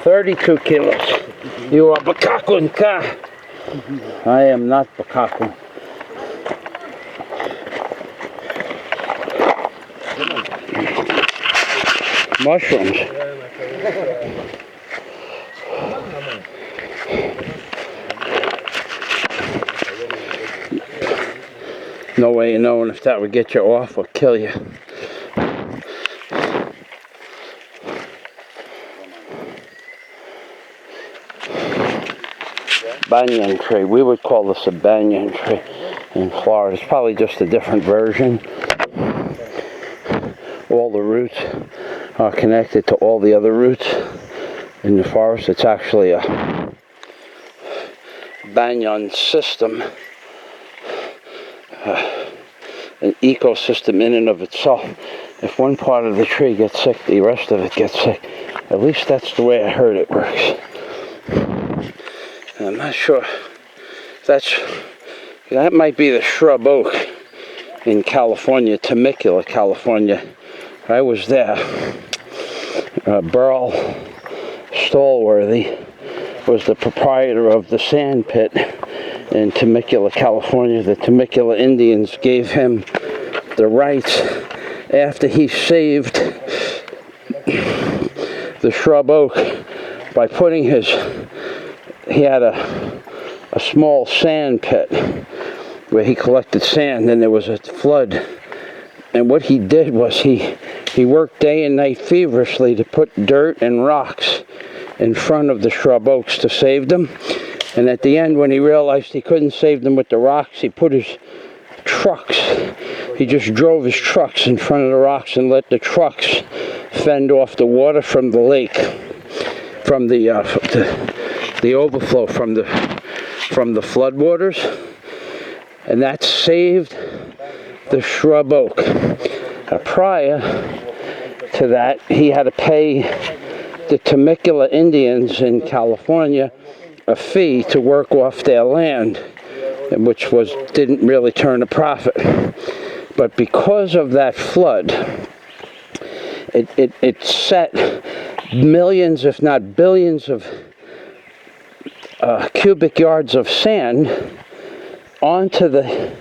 32 kilos. You are Bakakun Ka. I am not Bakakun. Mushrooms. No way of knowing if that would get you off or kill you. Banyan tree. We would call this a banyan tree in Florida. It's probably just a different version. All the roots are connected to all the other roots in the forest. It's actually a banyan system, an ecosystem in and of itself. If one part of the tree gets sick, the rest of it gets sick. At least that's the way I heard it works. I'm not sure. That might be the shrub oak in California, Temecula, California. I was there. Burl Stallworthy was the proprietor of the sand pit in Temecula, California. The Temecula Indians gave him the rights after he saved the shrub oak by putting he had a small sand pit where he collected sand, and there was a flood. And what he did was he worked day and night feverishly to put dirt and rocks in front of the shrub oaks to save them. And at the end, when he realized he couldn't save them with the rocks, he put his trucks, he just drove his trucks in front of the rocks and let the trucks fend off the water from the lake, from the overflow from the floodwaters, and that saved the shrub oak. Prior to that, he had to pay the Temecula Indians in California a fee to work off their land, which didn't really turn a profit. But because of that flood, it set millions, if not billions, of cubic yards of sand onto the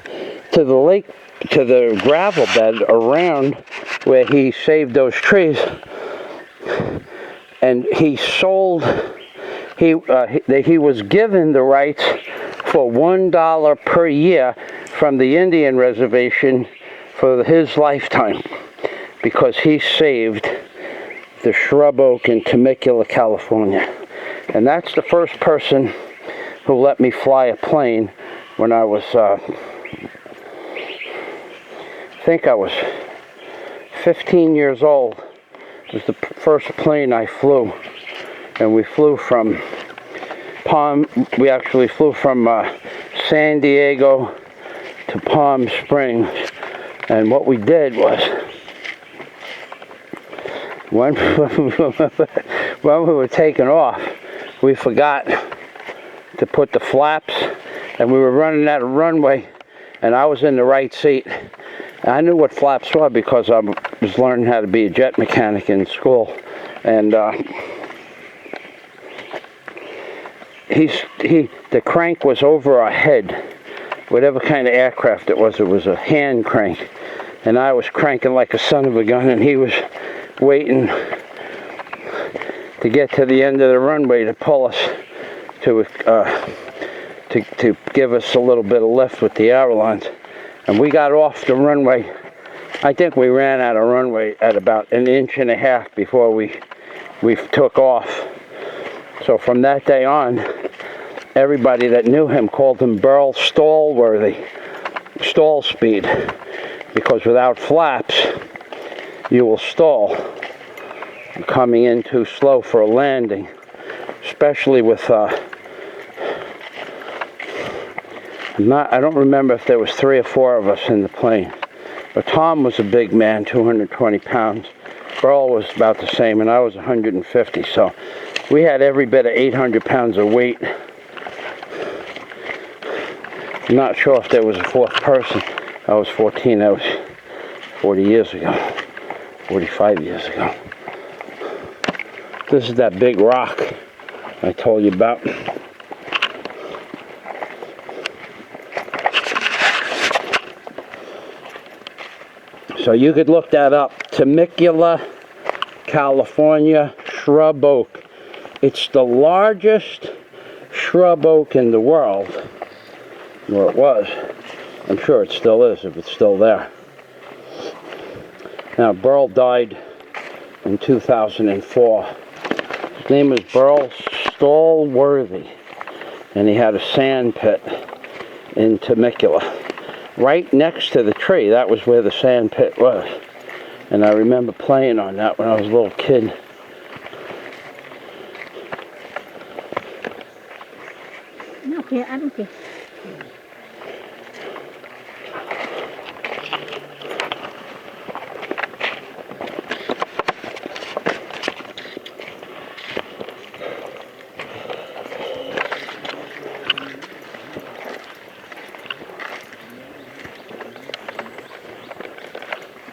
lake, to the gravel bed around where he saved those trees. And he was given the rights for $1 per year from the Indian reservation for his lifetime, because he saved the shrub oak in Temecula, California. And that's the first person who let me fly a plane when I was, I think I was 15 years old. It was the first plane I flew. And we flew from we actually flew from San Diego to Palm Springs. And what we did was, when we were taking off, we forgot to put the flaps, and we were running out of runway, and I was in the right seat. I knew what flaps were because I was learning how to be a jet mechanic in school. And the crank was over our head. Whatever kind of aircraft it was a hand crank. And I was cranking like a son of a gun, and he was waiting to get to the end of the runway to pull us, to give us a little bit of lift with the airlines. And we got off the runway. I think we ran out of runway at about 1.5 inches before we took off. So from that day on, everybody that knew him called him Burl Stallworthy, stall speed, because without flaps, you will stall. You're coming in too slow for a landing, especially with I don't remember if there was 3 or 4 of us in the plane. But Tom was a big man, 220 pounds. Burl was about the same, and I was 150. So we had every bit of 800 pounds of weight. I'm not sure if there was a 4th person. I was 14. That was 40 years ago, 45 years ago. This is that big rock I told you about. So you could look that up. Temecula, California shrub oak. It's the largest shrub oak in the world. Or it was. I'm sure it still is, if it's still there. Now, Burl died in 2004. His name was Burl Stallworthy, and he had a sand pit in Temecula. Right next to the tree, that was where the sand pit was. And I remember playing on that when I was a little kid. Okay, I don't care.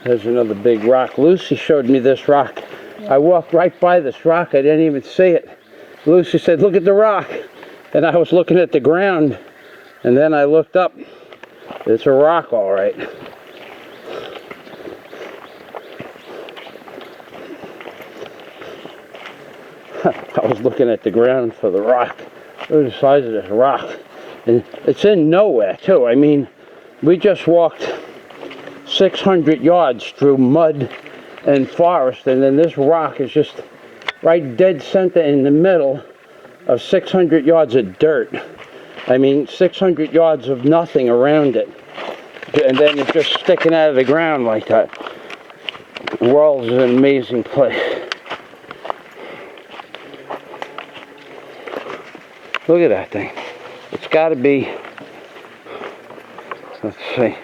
There's another big rock. Lucy showed me this rock. Yeah. I walked right by this rock. I didn't even see it. Lucy said, look at the rock. And I was looking at the ground. And then I looked up. It's a rock, all right. I was looking at the ground for the rock. Look at the size of this rock. And it's in nowhere, too. I mean, we just walked 600 yards through mud and forest, and then this rock is just right dead center in the middle of 600 yards of dirt. I mean, 600 yards of nothing around it, and then it's just sticking out of the ground like that. The world is an amazing place. Look at that thing. It's got to be, let's see,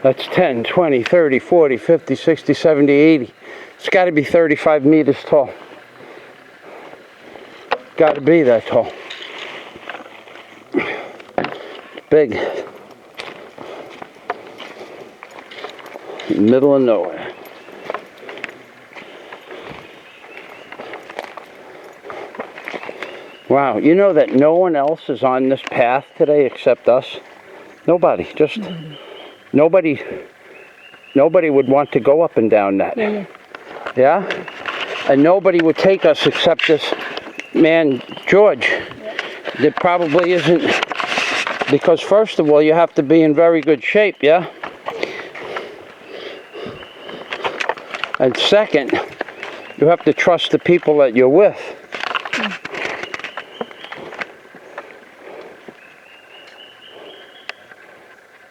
that's 10, 20, 30, 40, 50, 60, 70, 80. It's got to be 35 meters tall. Got to be that tall. Big. Middle of nowhere. Wow, you know that no one else is on this path today except us? Nobody, just... Nobody would want to go up and down that. Yeah? And nobody would take us except this man, George. There probably isn't, because first of all, you have to be in very good shape, yeah? And second, you have to trust the people that you're with.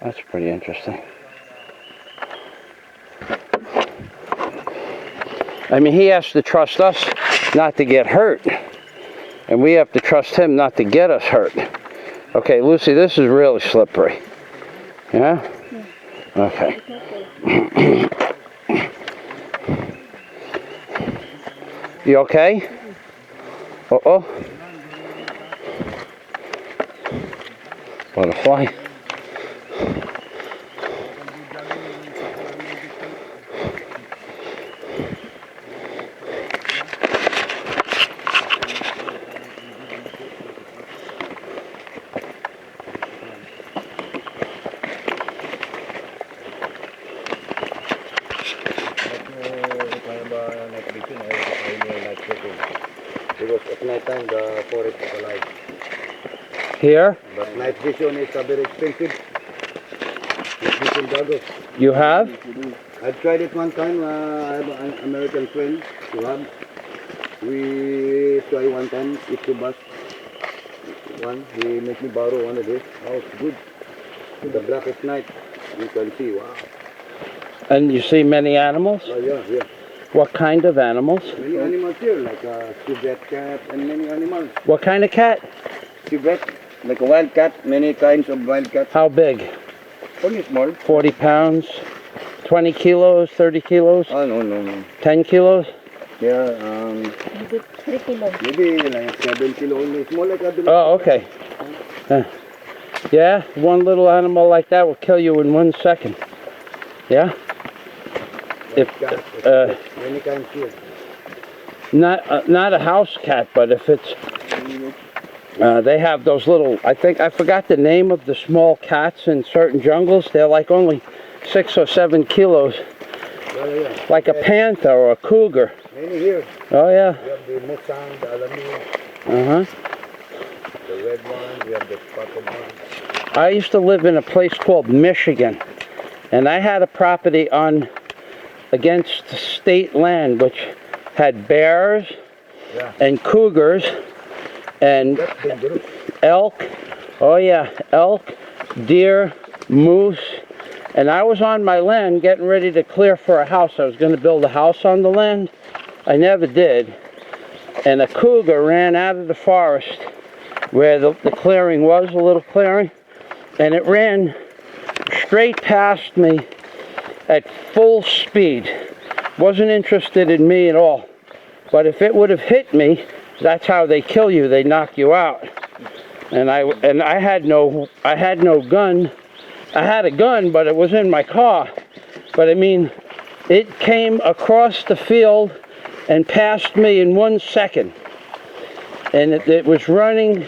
That's pretty interesting. I mean, he has to trust us not to get hurt. And we have to trust him not to get us hurt. Okay, Lucy, this is really slippery. Yeah? Okay. You okay? Uh-oh. Butterfly. Because at night time the forest is alive. Here? But night vision is very expensive. Night vision goggles. You have? I tried it one time. I have an American friend who have. We try one time. It's too bus. One. He make me borrow one of this. Oh, it's good. In the blackest night, you can see. Wow. And you see many animals? Oh yeah, yeah. What kind of animals? Many animals here, like a civet cat and many animals. What kind of cat? Civet, like a wild cat, many kinds of wild cats. How big? Only small. 40 pounds? 20 kilos? 30 kilos? Oh, no. 10 kilos? Yeah, Maybe 3 kilos. maybe like 7 kilo only. Small like a Oh, okay. Yeah, one little animal like that will kill you in 1 second. Yeah? many kinds here. not a house cat, but if it's they have those little, I forgot the name of the small cats in certain jungles. They're like only 6 or 7 kilos, Yeah. like a panther or a cougar. Many here. Oh yeah. We have the Musang, the Alamir, the red one, we have the spotted one. I used to live in a place called Michigan, and I had a property on against state land which had bears Yeah. and cougars and That's dangerous. elk. Oh yeah, elk, deer, moose. And I was on my land getting ready to clear for a house. I was going to build a house on the land. I never did. And a cougar ran out of the forest where the clearing was, a little clearing, and it ran straight past me at full speed. Wasn't interested in me at all. But if it would have hit me, that's how they kill you. They knock you out. And I had no gun. I had a gun, but it was in my car. But I mean, it came across the field and passed me in 1 second. And it was running